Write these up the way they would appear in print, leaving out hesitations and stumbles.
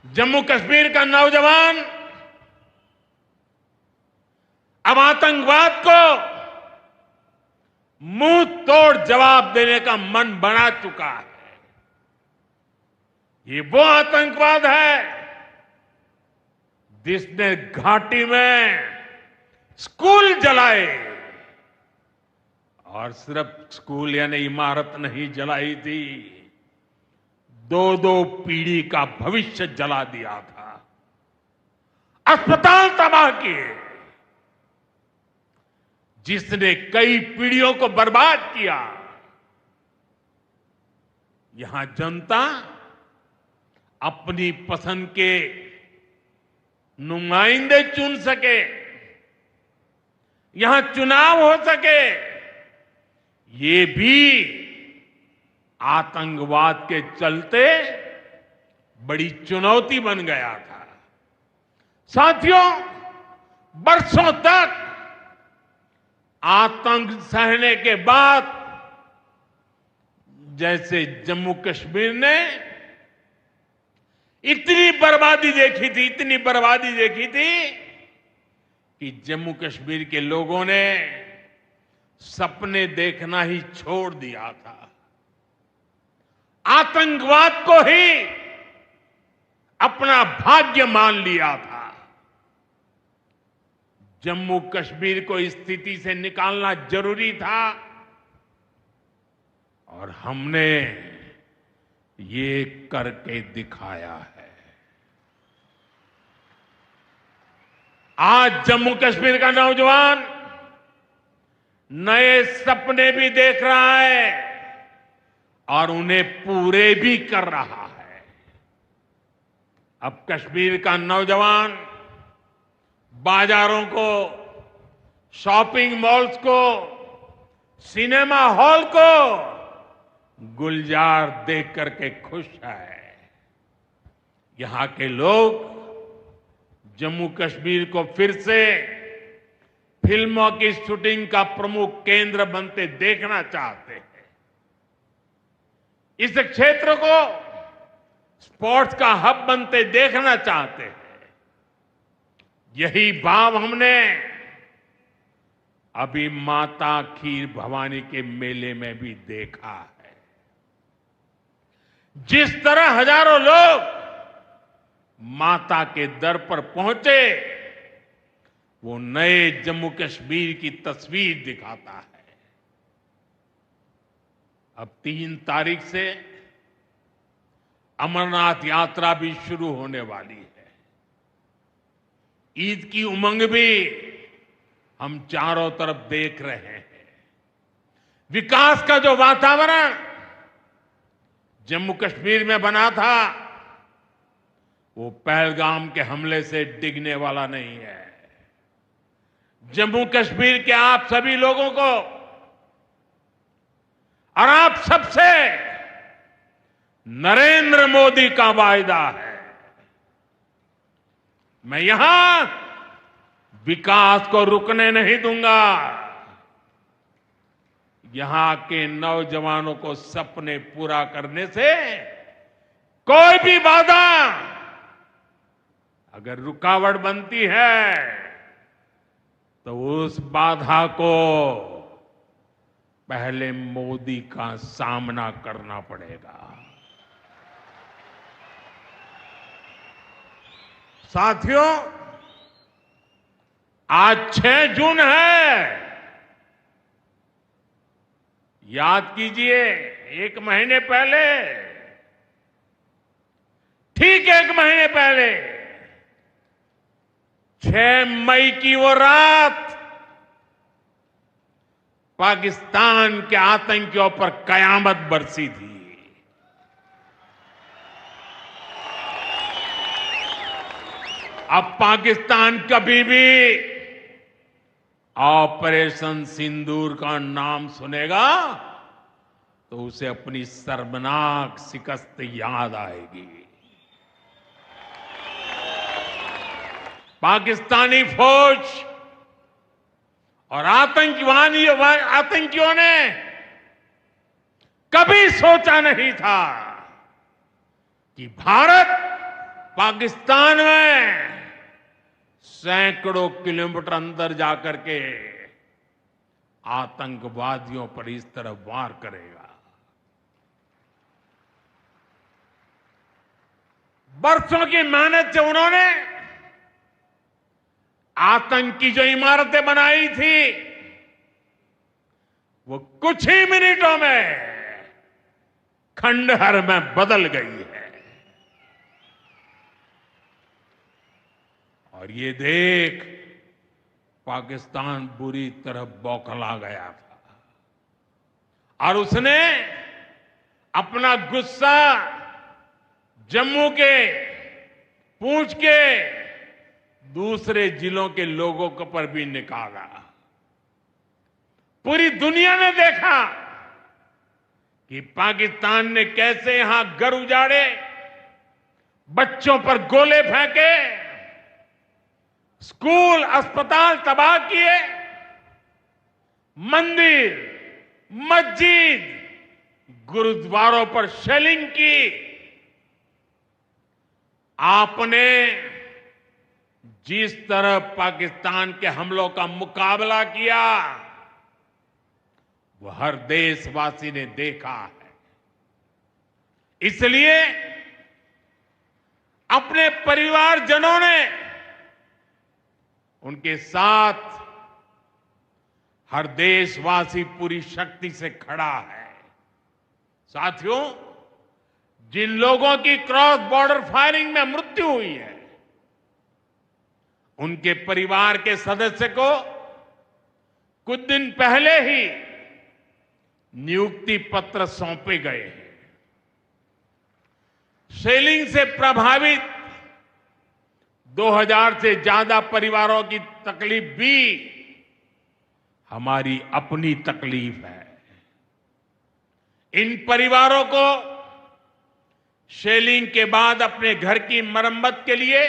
जम्मू कश्मीर का नौजवान अब आतंकवाद को मुंह तोड़ जवाब देने का मन बना चुका है। ये वो आतंकवाद है जिसने घाटी में स्कूल जलाए, और सिर्फ स्कूल यानी इमारत नहीं जलाई थी, दो पीढ़ी का भविष्य जला दिया था, अस्पताल तबाह किए, जिसने कई पीढ़ियों को बर्बाद किया। यहां जनता अपनी पसंद के नुमाइंदे चुन सके, यहां चुनाव हो सके, ये भी आतंकवाद के चलते बड़ी चुनौती बन गया था। साथियों, बरसों तक आतंक सहने के बाद जैसे जम्मू कश्मीर ने इतनी बर्बादी देखी थी कि जम्मू कश्मीर के लोगों ने सपने देखना ही छोड़ दिया था। आतंकवाद को ही अपना भाग्य मान लिया था। जम्मू कश्मीर को इस स्थिति से निकालना जरूरी था, और हमने ये करके दिखाया है। आज जम्मू कश्मीर का नौजवान नए सपने भी देख रहा है और उन्हें पूरे भी कर रहा है। अब कश्मीर का नौजवान बाजारों को, शॉपिंग मॉल्स को, सिनेमा हॉल को गुलजार देख करके खुश है। यहां के लोग जम्मू कश्मीर को फिर से फिल्मों की शूटिंग का प्रमुख केंद्र बनते देखना चाहते हैं। इस क्षेत्र को स्पोर्ट्स का हब बनते देखना चाहते हैं। यही भाव हमने अभी माता खीर भवानी के मेले में भी देखा है। जिस तरह हजारों लोग माता के दर पर पहुंचे, वो नए जम्मू कश्मीर की तस्वीर दिखाता है। अब 3 तारीख से अमरनाथ यात्रा भी शुरू होने वाली है। ईद की उमंग भी हम चारों तरफ देख रहे हैं। विकास का जो वातावरण जम्मू कश्मीर में बना था, वो पहलगाम के हमले से डिगने वाला नहीं है। जम्मू कश्मीर के आप सभी लोगों को और आप सबसे नरेंद्र मोदी का वायदा है। मैं यहां विकास को रुकने नहीं दूंगा। यहां के नौजवानों को सपने पूरा करने से कोई भी बाधा अगर रुकावट बनती है, तो उस बाधा को पहले मोदी का सामना करना पड़ेगा। साथियों, आज 6 जून है। याद कीजिए, 1 महीने पहले, ठीक 1 महीने पहले 6 मई की वो रात पाकिस्तान के आतंकियों पर कयामत बरसी थी। अब पाकिस्तान कभी भी ऑपरेशन सिंदूर का नाम सुनेगा तो उसे अपनी शर्मनाक शिकस्त याद आएगी। पाकिस्तानी फौज और आतंकियों ने कभी सोचा नहीं था कि भारत पाकिस्तान में सैकड़ों किलोमीटर अंदर जाकर के आतंकवादियों पर इस तरह वार करेगा। बरसों की मेहनत से उन्होंने आतंक की जो इमारतें बनाई थी वो कुछ ही मिनटों में खंडहर में बदल गई है। और ये देख पाकिस्तान बुरी तरह बौखला गया था और उसने अपना गुस्सा जम्मू के पूंछ के दूसरे जिलों के लोगों के पर भी निकाला। पूरी दुनिया ने देखा कि पाकिस्तान ने कैसे यहां घर उजाड़े, बच्चों पर गोले फेंके, स्कूल अस्पताल तबाह किए, मंदिर मस्जिद गुरुद्वारों पर शेलिंग की। आपने जिस तरह पाकिस्तान के हमलों का मुकाबला किया वो हर देशवासी ने देखा है। इसलिए अपने परिवारजनों ने उनके साथ हर देशवासी पूरी शक्ति से खड़ा है। साथियों, जिन लोगों की क्रॉस बॉर्डर फायरिंग में मृत्यु हुई है उनके परिवार के सदस्य को कुछ दिन पहले ही नियुक्ति पत्र सौंपे गए हैं। शेलिंग से प्रभावित 2000 से ज्यादा परिवारों की तकलीफ भी हमारी अपनी तकलीफ है। इन परिवारों को शेलिंग के बाद अपने घर की मरम्मत के लिए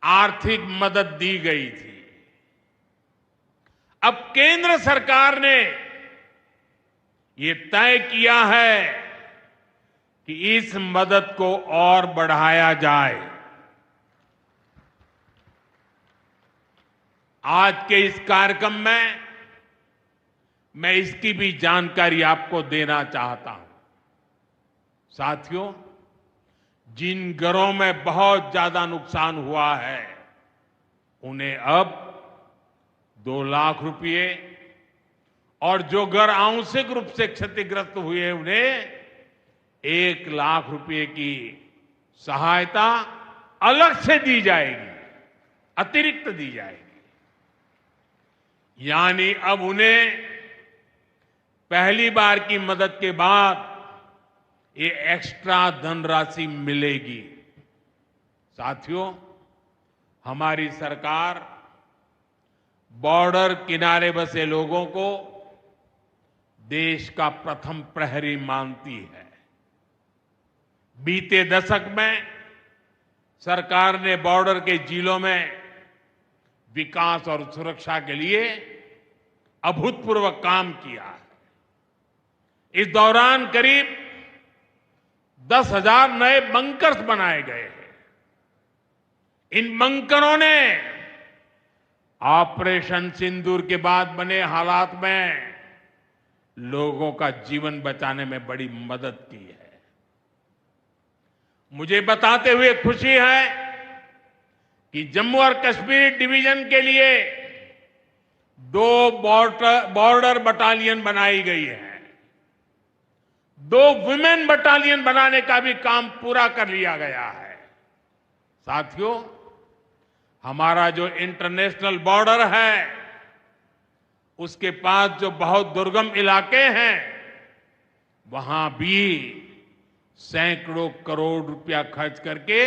आर्थिक मदद दी गई थी। अब केंद्र सरकार ने ये तय किया है कि इस मदद को और बढ़ाया जाए। आज के इस कार्यक्रम में मैं इसकी भी जानकारी आपको देना चाहता हूं। साथियों, जिन घरों में बहुत ज्यादा नुकसान हुआ है उन्हें अब 2 लाख रुपए और जो घर आंशिक रूप से क्षतिग्रस्त हुए उन्हें 1 लाख रुपए की सहायता अलग से दी जाएगी, अतिरिक्त दी जाएगी। यानी अब उन्हें पहली बार की मदद के बाद ये एक्स्ट्रा धनराशि मिलेगी। साथियों, हमारी सरकार बॉर्डर किनारे बसे लोगों को देश का प्रथम प्रहरी मानती है। बीते दशक में सरकार ने बॉर्डर के जिलों में विकास और सुरक्षा के लिए अभूतपूर्व काम किया है। इस दौरान करीब 10,000 नए बंकर्स बनाए गए हैं। इन बंकरों ने ऑपरेशन सिंदूर के बाद बने हालात में लोगों का जीवन बचाने में बड़ी मदद की है। मुझे बताते हुए खुशी है कि जम्मू और कश्मीर डिवीजन के लिए 2 बॉर्डर बटालियन बनाई गई है। 2 वुमेन बटालियन बनाने का भी काम पूरा कर लिया गया है। साथियों, हमारा जो इंटरनेशनल बॉर्डर है उसके पास जो बहुत दुर्गम इलाके हैं वहां भी सैकड़ों करोड़ रुपया खर्च करके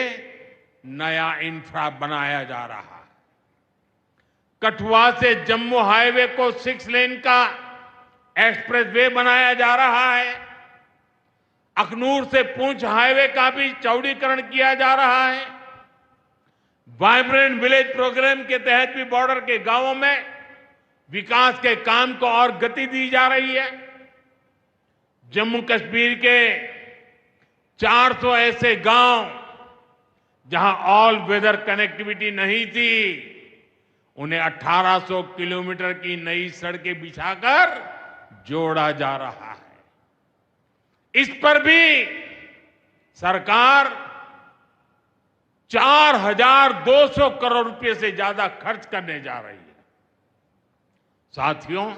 नया इंफ्रा बनाया जा रहा है। कठुआ से जम्मू हाईवे को 6 लेन का एक्सप्रेसवे बनाया जा रहा है। अखनूर से पुंछ हाईवे का भी चौड़ीकरण किया जा रहा है। वाइब्रेंट विलेज प्रोग्राम के तहत भी बॉर्डर के गांवों में विकास के काम को और गति दी जा रही है। जम्मू कश्मीर के 400 ऐसे गांव जहां ऑल वेदर कनेक्टिविटी नहीं थी, उन्हें 1800 किलोमीटर की नई सड़कें बिछाकर जोड़ा जा रहा है। इस पर भी सरकार 4200 करोड़ रुपए से ज्यादा खर्च करने जा रही है। साथियों,